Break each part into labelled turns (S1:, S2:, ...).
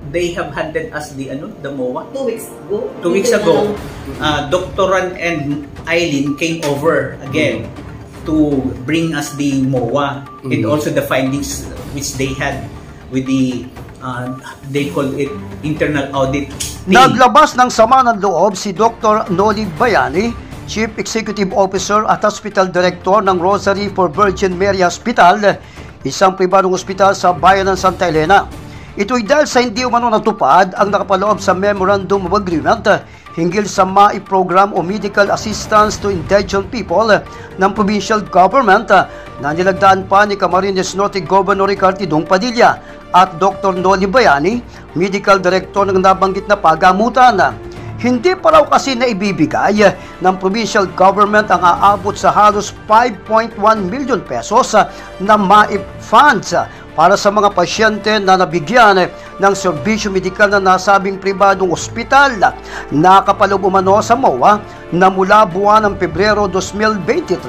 S1: they have handed us the MOA.
S2: 2 weeks ago.
S1: 2 weeks ago, Dr. Ran and Eileen came over again to bring us the MOA and also the findings which they had with the they call it internal audit team.
S3: Naglabas ng sama ng loob si Dr. Noli Bayani, Chief Executive Officer at Hospital Director ng Rosary for Virgin Mary Hospital, isang pribadong ospital sa bayan ng Santa Elena. Ito'y dahil sa hindi umano natupad ang nakapaloob sa Memorandum of Agreement hinggil sa MAI program o Medical Assistance to Indigent People ng Provincial Government na nilagdaan pa ni Camarines Norte Governor Ricardo Tidong Padilla at Dr. Noli Bayani, Medical Director ng nabanggit na pagamutan. Hindi pa raw kasi na ibibigay ng provincial government ang aabot sa halos 5.1 million pesos na MAIP funds para sa mga pasyente na nabigyan ng serbisyo medikal na nasabing pribadong ospital. Nakapaloob umano sa MOA na mula buwan ng Pebrero 2023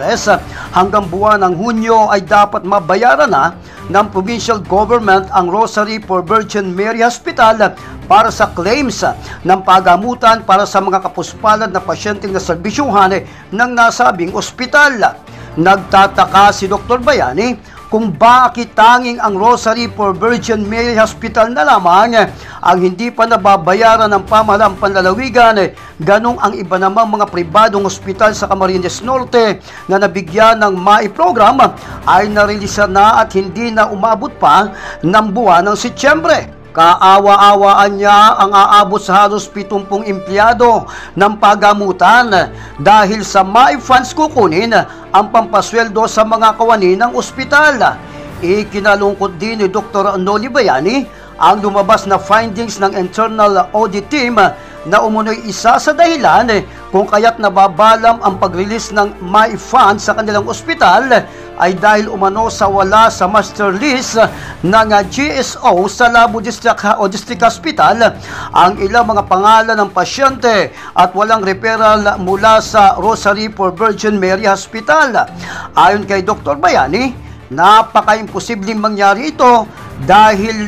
S3: hanggang buwan ng Hunyo ay dapat mabayaran na ng provincial government ang Rosary for Virgin Mary Hospital para sa claims ng pagamutan para sa mga kapuspalad na pasyenteng naserbisyuhan ng nasabing ospital. Nagtataka si Dr. Bayani kung bakit tanging ang Rosary for Virgin Mary Hospital na lamang ang hindi pa nababayaran ng pamahalang panlalawigan, ganong ang iba namang mga pribadong ospital sa Camarines Norte na nabigyan ng MAI program ay narelisa na at hindi na umabot pa ng buwan ng Setyembre. Kaawa-awaan niya ang aabot sa halos 70 empleyado ng pagamutan dahil sa MAI funds kukunin ang pampasweldo sa mga kawani ng ospital. Ikinalungkot din ni Dr. Noli Bayani ang lumabas na findings ng internal audit team na umunoy isa sa dahilan kung kaya't nababalam ang pag-release ng MAI funds sa kanilang ospital ay dahil umano sa wala sa master list ng GSO sa Labo District Hospital ang ilang mga pangalan ng pasyente at walang referral mula sa Rosary for Virgin Mary Hospital. Ayon kay Dr. Bayani, napaka-imposibleng mangyari ito dahil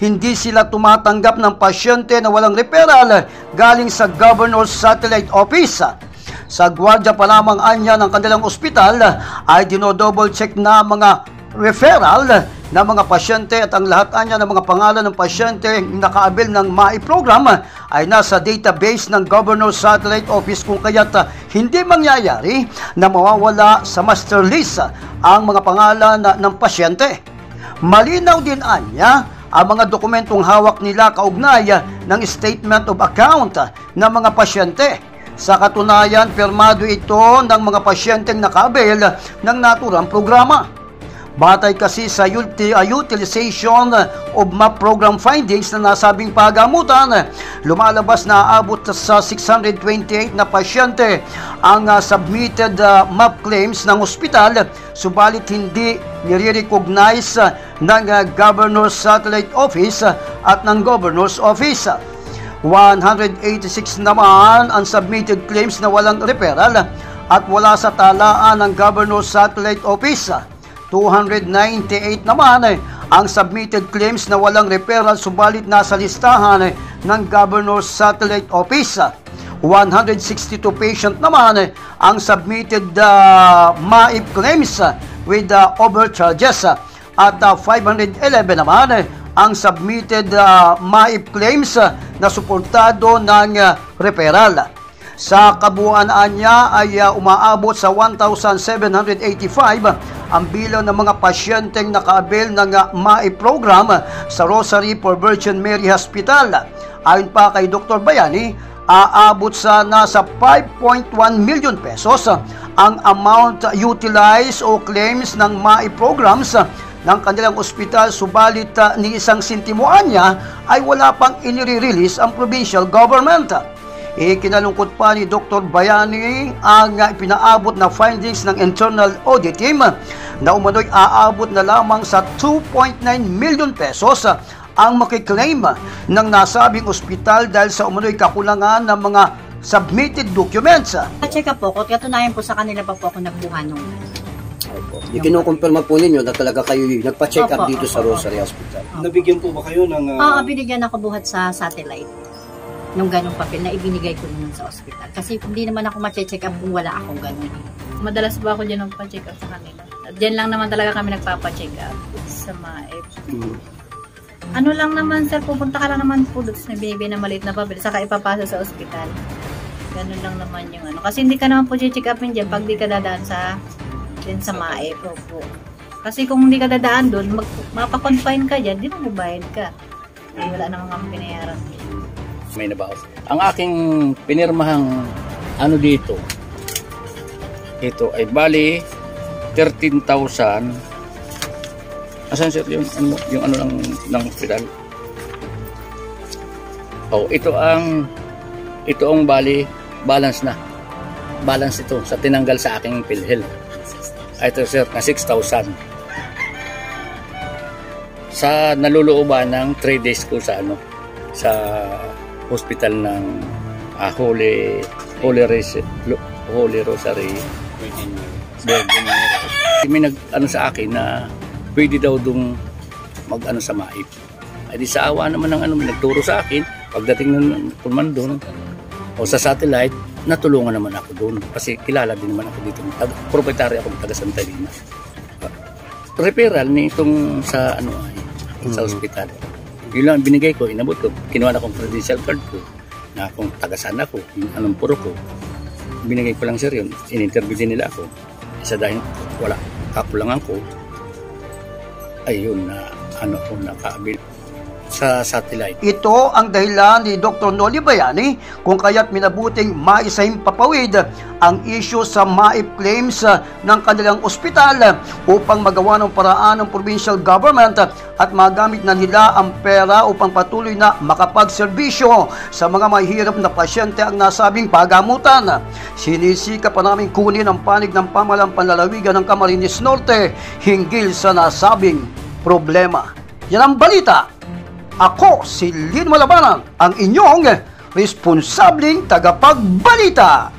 S3: hindi sila tumatanggap ng pasyente na walang referral galing sa Governor's Satellite Office. Sa gwardiya pa lamang anya ng kanilang ospital ay dinodouble check na mga referral ng mga pasyente at ang lahat anya ng mga pangalan ng pasyente nakaabil ng MAI program ay nasa database ng Governor's Satellite Office kung kaya't hindi mangyayari na mawawala sa master list ang mga pangalan ng pasyente. Malinaw din anya ang mga dokumentong hawak nila kaugnay ng statement of account ng mga pasyente. Sa katunayan, pirmado ito ng mga pasyenteng nakaabil ng naturang programa. Batay kasi sa utilization of MAP program findings na nasabing pagamutan, lumalabas na aabot sa 628 na pasyente ang submitted MAP claims ng ospital, subalit hindi nire-recognize ng Governor's Satellite Office at ng Governor's Office. 186 naman ang submitted claims na walang referral at wala sa talaan ng Governor's Satellite Office. 298 naman ang submitted claims na walang referral subalit nasa listahan ng Governor's Satellite Office. 162 patient naman ang submitted MAIP claims with overcharges at 511 naman ang submitted MAIP claims na suportado ng referral. Sa kabuuan niya ay umaabot sa 1,785 ang bilang ng mga pasyenteng nakaabil ng MAIP program sa Rosary for Virgin Mary Hospital. Ayon pa kay Dr. Bayani, aabot sa nasa 5.1 million pesos ang amount utilized o claims ng MAIP programs ng kanilang ospital, subalit ni isang sintimoan niya ay wala pang inire-release ang provincial government. Ikinalungkot pa ni Dr. Bayani ang ipinaabot na findings ng internal audit team na umano'y aabot na lamang sa 2.9 million pesos ang makiklaim ng nasabing ospital dahil sa umano'y kakulangan ng mga submitted documents.
S2: Check up po, katunayan po sa kanila pa po ako nagbuha nung
S3: Opo. Yung kinukumpirma po ninyo na talaga kayo nagpa-check up dito sa Rosary Hospital.
S2: Nabigyan po ba kayo ng...
S4: Oo, binigyan ako buhat sa satellite. Nung ganong papel na ibinigay ko naman sa ospital. Kasi hindi naman ako ma-check up kung wala akong ganun.
S5: Madalas ba ako dyan nagpa-check up sa kanila? At dyan lang naman talaga kami nagpapa-check up sa MAEP. Ano lang naman sir, pupunta ka lang naman po doon na binibigay na maliit na papel, saka ipapasa sa ospital. Ganun lang naman yung ano. Kasi hindi ka naman po check upin dyan pag di ka dadaan sa MAEP. Po. Kasi kung hindi ka dadaan doon, mapakonfine ka dyan, di mo mabayad ka. Wala naman kami pinayaran.
S6: May nabawas. Ang aking pinirmahang ano dito, ito ay bali 13,000. Asan sir yung ano ng hospital? Oh, ito ang bali balance na. Balance ito sa tinanggal sa aking PhilHealth. Ito sir na 6,000. Sa nalulooban ng 3 days ko sa sa hospital ng Holy Rosary Virgin Mary. May nag-ano sa akin na pwede daw dung mag-ano sa MAEP. Ay di sa awa naman ng may nagturo sa akin, pagdating ng pulman doon o sa satellite, natulungan naman ako doon kasi kilala din naman ako dito. Proprietary ako ng taga Santa Elena. Referral nitong sa sa hospital. Yun lang binigay ko, inabot ko, kinuha na akong credential card ko, na kung taga-saan ako, yung anong puro ko. Binigay ko lang sir yun, in-interview din nila ako. Isa dahil wala, kakulangan ko, ayun na nakaabil sa satellite.
S3: Ito ang dahilan ni Dr. Noli Bayani kung kaya't minabuting maisahing papawid ang issue sa MAEP claims ng kanilang ospital upang magawa ng paraan ng provincial government at magamit na nila ang pera upang patuloy na makapagserbisyo sa mga mahihirap na pasyente ang nasabing pagamutan. Sinisika pa namin kunin ang panig ng pamahalang panlalawigan ng Camarines Norte hinggil sa nasabing problema. Yan ang balita. Ako si Lin Malabanan, ang inyong responsabling tagapagbalita.